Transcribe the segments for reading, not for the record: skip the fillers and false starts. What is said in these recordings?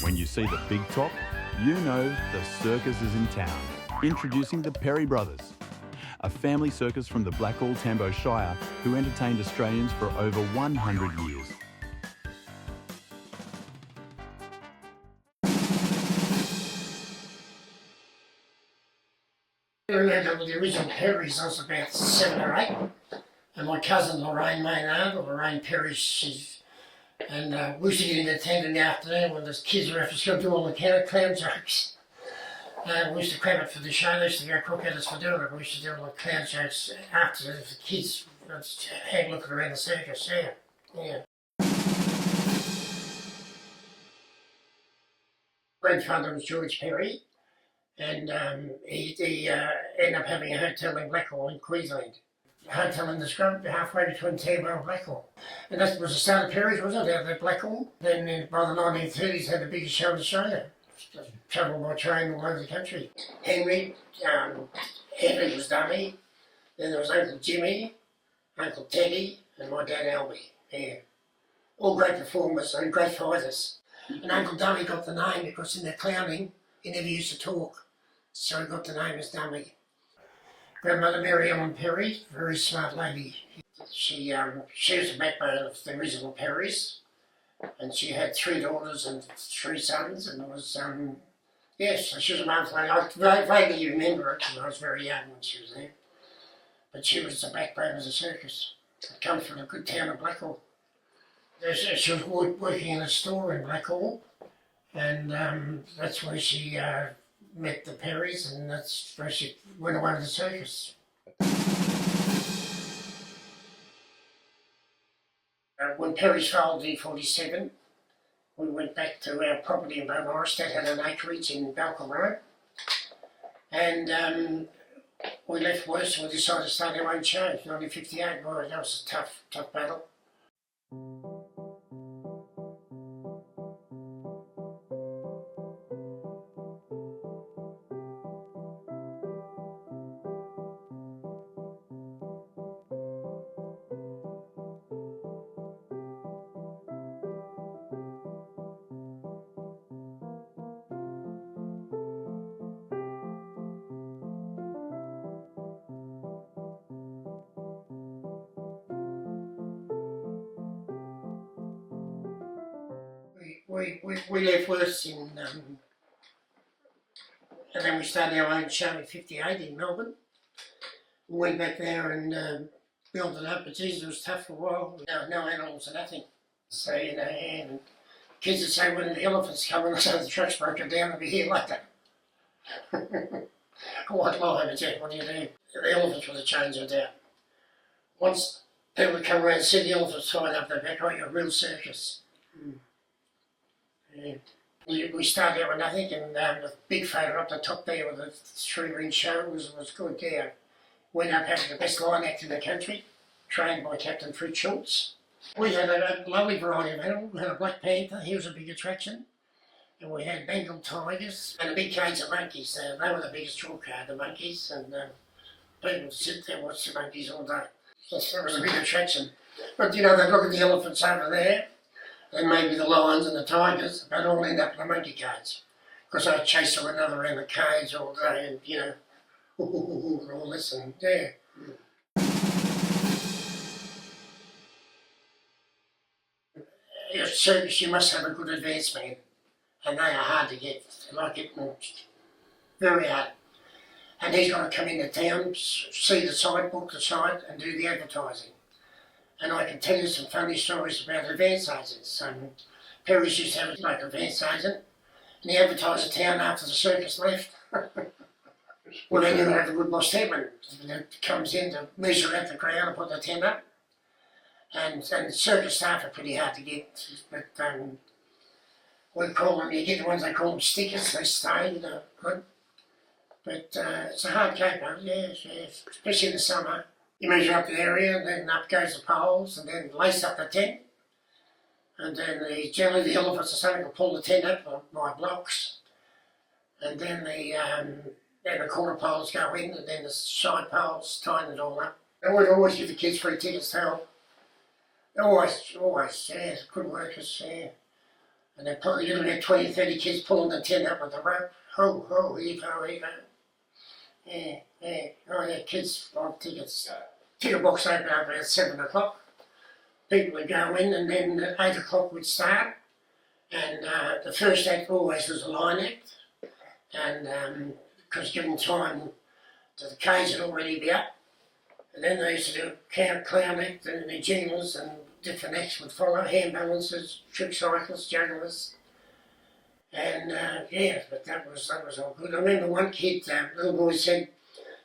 When you see the big top, you know the circus is in town. Introducing the Perry Brothers, a family circus from the Blackall Tambo Shire who entertained Australians for over 100 years. I remember the original Perrys, I was about 7 or 8, and my cousin Lorraine Maynard, or Lorraine Perry, we used to get into tent in the afternoon when the kids were after school, do all the clown jokes. We used to cram it for the show. They used to go crook at us for doing it. We used to do all the clown jokes after the kids had looking around the circus. Yeah. Grandfather was George Perry, and he ended up having a hotel in Blackall in Queensland. A hotel in the scrub halfway between Tambo and Blackall. And that was the start of Perry's, wasn't it, out there, Blackall? Then by the 1930s had the biggest show in Australia. Travelled by train all over the country. Henry was dummy. Then there was Uncle Jimmy, Uncle Teddy, and my dad Albie. Yeah. All great performers and great fighters. And Uncle Dummy got the name because in their clowning, he never used to talk. So he got the name as Dummy. Grandmother Mary Ellen Perry, very smart lady. She was the backbone of the original Perrys, and she had 3 daughters and 3 sons, and it was, yes, she was a marvelous lady. I vaguely remember it because I was very young when she was there. But she was the backbone of the circus. It comes from a good town of Blackall. She was working in a store in Blackall, and that's where she met the Perrys, and that's where she went away to the circus. When Perry's folded in 47, we went back to our property in Beaumaris that had an acreage in Blackall Road, and we left West and we decided to start our own show. 1958, boy, that was a tough battle. We left Worth and then we started our own show in 58 in Melbourne. We went back there and built it up, but geez, it was tough for a while. No animals or nothing. So, and kids would say, when the elephants come, and so the truck's broken down, they'll be here later. I won't lie, but yeah, what do you do? The elephants were the change of doubt. Once people would come around and see the elephants tied up their back, you're a real circus. Yeah. We started out with nothing, and the big photo up the top there with the 3-ring show was good there. We ended up having the best line act in the country, trained by Captain Fritz Schultz. We had a lovely variety of animals. We had a black panther, he was a big attraction. And we had Bengal tigers and a big cage of monkeys. They were the biggest draw card, the monkeys, and people would sit there and watch the monkeys all day. So it was a big attraction. But they'd look at the elephants over there, and maybe the lions and the tigers, but all end up in the monkey cage. Because I'd chase one another around the cage all day and, and all this and, yeah. Circus, you must have a good advance man, and they are hard to get. Like it, very hard. And he's got to come into town, see the site, book the site, and do the advertising. And I can tell you some funny stories about advance agents. Perry's used to have like an advance agent, and he advertised the town after the circus left. Well, then you have a good boss Tedman that comes in to measure out the ground and put the tent up. And circus staff are pretty hard to get, but we call them, you get the ones they call them stickers, they stay, good. But it's a hard caper, yes, especially in the summer. You measure up the area, and then up goes the poles, and then lace up the tent. And then generally the elephants or something will pull the tent up by blocks. And then the corner poles go in, and then the side poles tighten it all up. And we'd always give the kids free tickets to help. Always, yeah, good workers, yeah. And they put, you know, about 20, 30 kids pulling the tent up with the rope. Ho, ho, heave, ho, heave, ho. Yeah, yeah. Oh, yeah, kids bought tickets. Ticket box open up at 7 o'clock. People would go in, and then at 8 o'clock would start. And the first act always was a line act. And because given time, the cage would already be up. And then they used to do a clown act and the jinglers and different acts would follow, hand balancers, trick cyclists, jugglers. And yeah, but that was all good. I remember one kid, little boy said,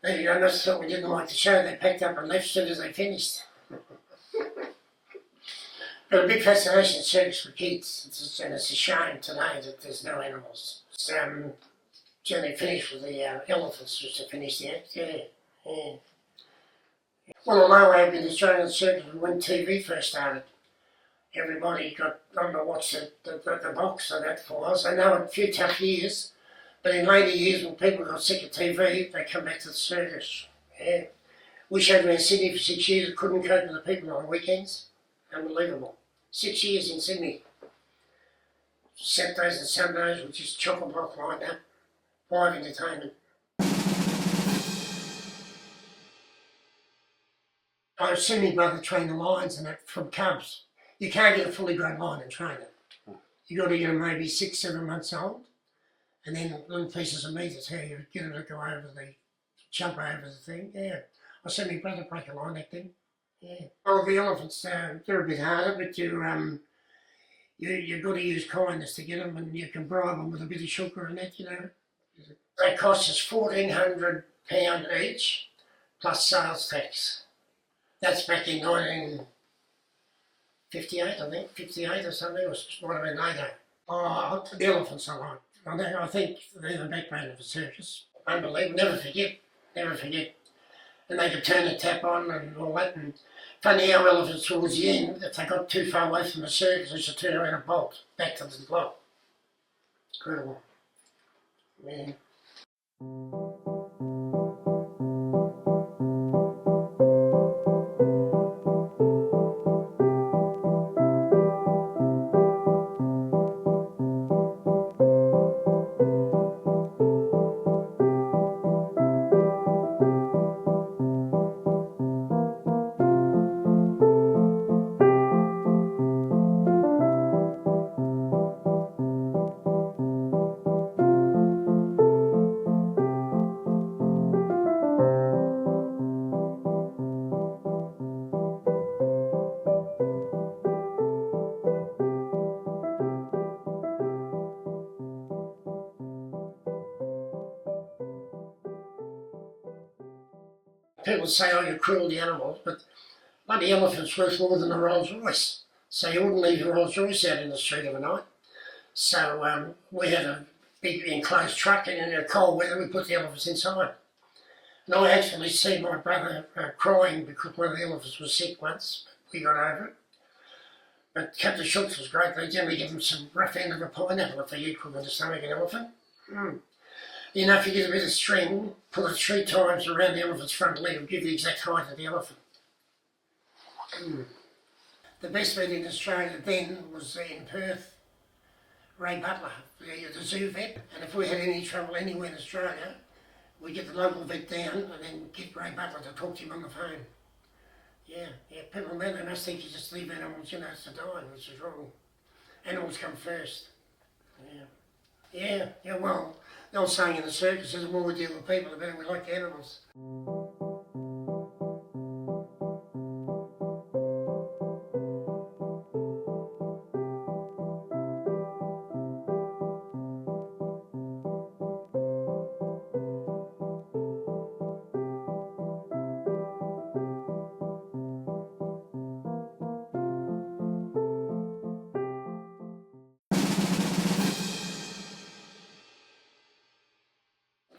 they must have thought we didn't like the show, they packed up and left as soon as they finished. But a big fascination circus for kids, and it's a shame today that there's no animals. It's generally finished with the elephants just to finish the act, yeah. Well, although I had been Australian circus when TV first started, everybody got on to watch the box of that for us. I know a few tough years, but in later years when people got sick of TV, they come back to the circus. Yeah. We showed them in Sydney for 6 years, couldn't cope with the people on weekends. Unbelievable. 6 years in Sydney. Saturdays and Sundays with just chock-a-block lined up. Live entertainment. I've seen my brother train the lions and that from cubs. You can't get a fully grown lion and train it. You got to get them maybe 6, 7 months old, and then little pieces of meat is how you get them to go over jump over the thing. Yeah, I seen my brother break a lion that thing. Yeah. Well, the elephants, they're a bit harder, but you've got to use kindness to get them, and you can bribe them with a bit of sugar and that, you know. They cost us £1,400 each, plus sales tax. That's back in 1958, I think, 58 or something, or might have been later. Oh, the elephants I like. I think they're the backbone of the circus. Unbelievable, never forget. And they could turn the tap on and all that. And funny how elephants towards the end, if they got too far away from the circus, they should turn around and bolt back to the block. Incredible. Man. People say, oh, you're cruel to animals, but bloody elephant's worth more than a Rolls Royce. So you wouldn't leave your Rolls Royce out in the street of a night. So we had a big enclosed truck, and in the cold weather we put the elephants inside. And I actually see my brother crying because one of the elephants was sick once. We got over it. But Captain Schultz was great. They generally give them some rough end of a pineapple if they eat quick in the stomach an elephant. You know, if you get a bit of string, pull it 3 times around the elephant's front leg, it'll give the exact height of the elephant. The best vet in Australia then was in Perth, Ray Butler, the zoo vet. And if we had any trouble anywhere in Australia, we'd get the local vet down and then get Ray Butler to talk to him on the phone. Yeah, people then, they must think you just leave animals, you know, to die, which is wrong. Animals come first. Yeah, well, the old saying in the circus is the more we deal with people, the better we like the animals.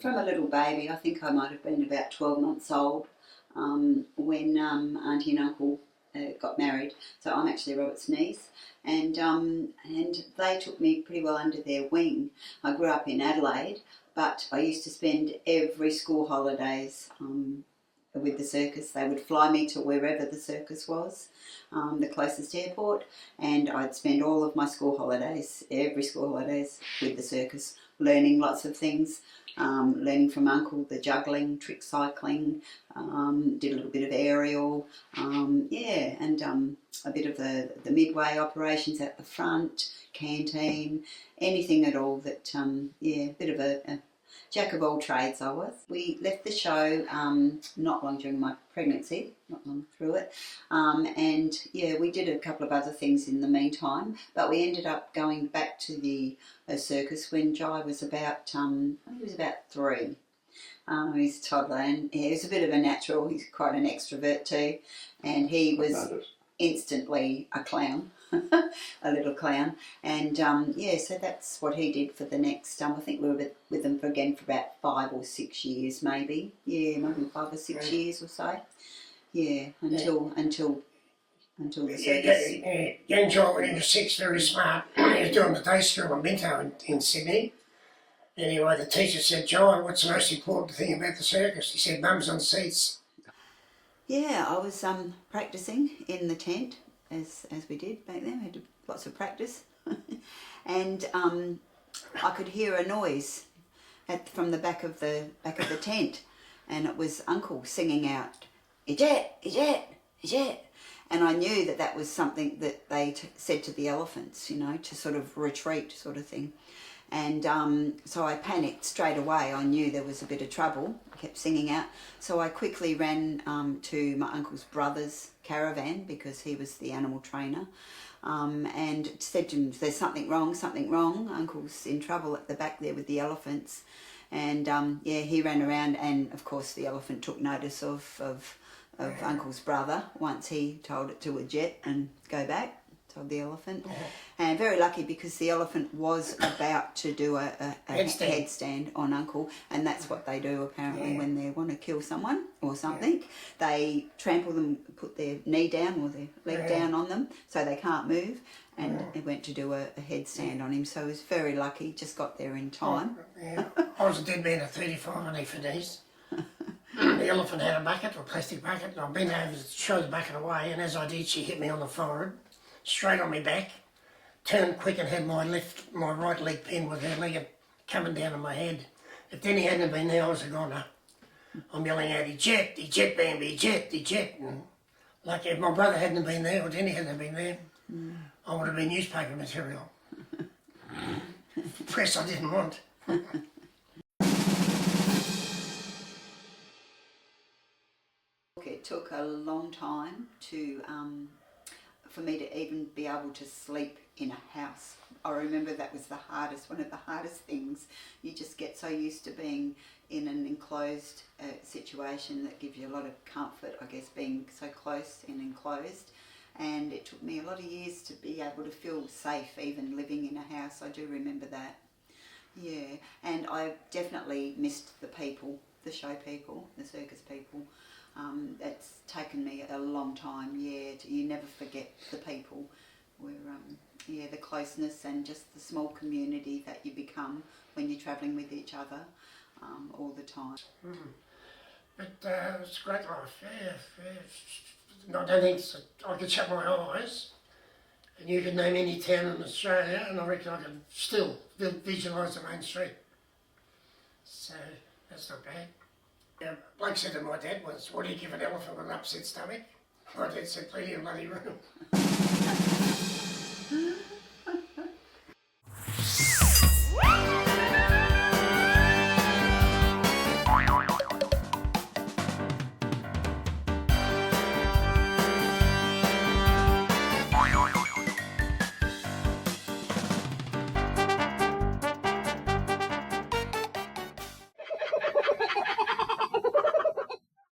From a little baby, I think I might have been about 12 months old when Auntie and Uncle got married. So I'm actually Robert's niece, and they took me pretty well under their wing. I grew up in Adelaide, but I used to spend every school holidays with the circus. They would fly me to wherever the circus was, the closest airport, and I'd spend all of my school holidays, every school holidays, with the circus, learning lots of things, learning from Uncle the juggling, trick cycling, did a little bit of aerial, and a bit of the midway operations at the front, canteen, anything at all that, a bit of a jack of all trades I was. We left the show not long during my pregnancy, not long through it, we did a couple of other things in the meantime, but we ended up going back to the circus when Jai was about, I think he was about 3. He's a toddler, and he was a bit of a natural. He's quite an extrovert too, and he was instantly a clown, a little clown. And so that's what he did for the next. I think we were with them for about 5 or 6 years, maybe. Yeah, maybe 5 or 6 years or so. Yeah, until the circus. Young John, when he was 6, very smart. He was doing the day school in Minto in Sydney. Anyway, the teacher said, "John, what's the most important thing about the circus?" He said, "Mums on seats." Yeah, I was practising in the tent as we did back then. We had lots of practice, and I could hear a noise from the back of the tent, and it was Uncle singing out, "Eject, eject, eject." And I knew that was something that they said to the elephants, to sort of retreat, sort of thing. And so I panicked straight away. I knew there was a bit of trouble. I kept singing out. So I quickly ran to my uncle's brother's caravan, because he was the animal trainer, and said to him, "There's something wrong, something wrong. Uncle's in trouble at the back there with the elephants." And he ran around, and of course the elephant took notice of Uncle's brother once he told it to eject and go back. Told the elephant, and very lucky, because the elephant was about to do a headstand on Uncle, and that's what they do apparently when they want to kill someone or something. They trample them, put their knee down or their leg down on them so they can't move, and he went to do a headstand on him. So he was very lucky, just got there in time. I was a dead man at 35 when he finished. The elephant had a bucket, a plastic bucket, and I bent over to show the bucket away, and as I did, she hit me on the forehead, straight on my back, turned quick and had my right leg pinned with her leg coming down on my head. If Denny hadn't been there, I was a goner. I'm yelling out, "Eject, eject, Bambi, eject, eject." And like, if my brother hadn't been there or Denny hadn't been there, I would have been newspaper material. Press I didn't want. It took a long time for me to even be able to sleep in a house. I remember that was one of the hardest things. You just get so used to being in an enclosed situation that gives you a lot of comfort, I guess, being so close and enclosed. And it took me a lot of years to be able to feel safe, even living in a house. I do remember that. Yeah, and I definitely missed the people, the show people, the circus people. It's taken me a long time, you never forget the people, the closeness and just the small community that you become when you're travelling with each other all the time. But it's a great life, I don't think I could shut my eyes and you could name any town in Australia and I reckon I could still visualise the main street. So that's not bad. Bloke said to my dad once, "What do you give an elephant with an upset stomach?" My dad said, "Plenty of bloody room."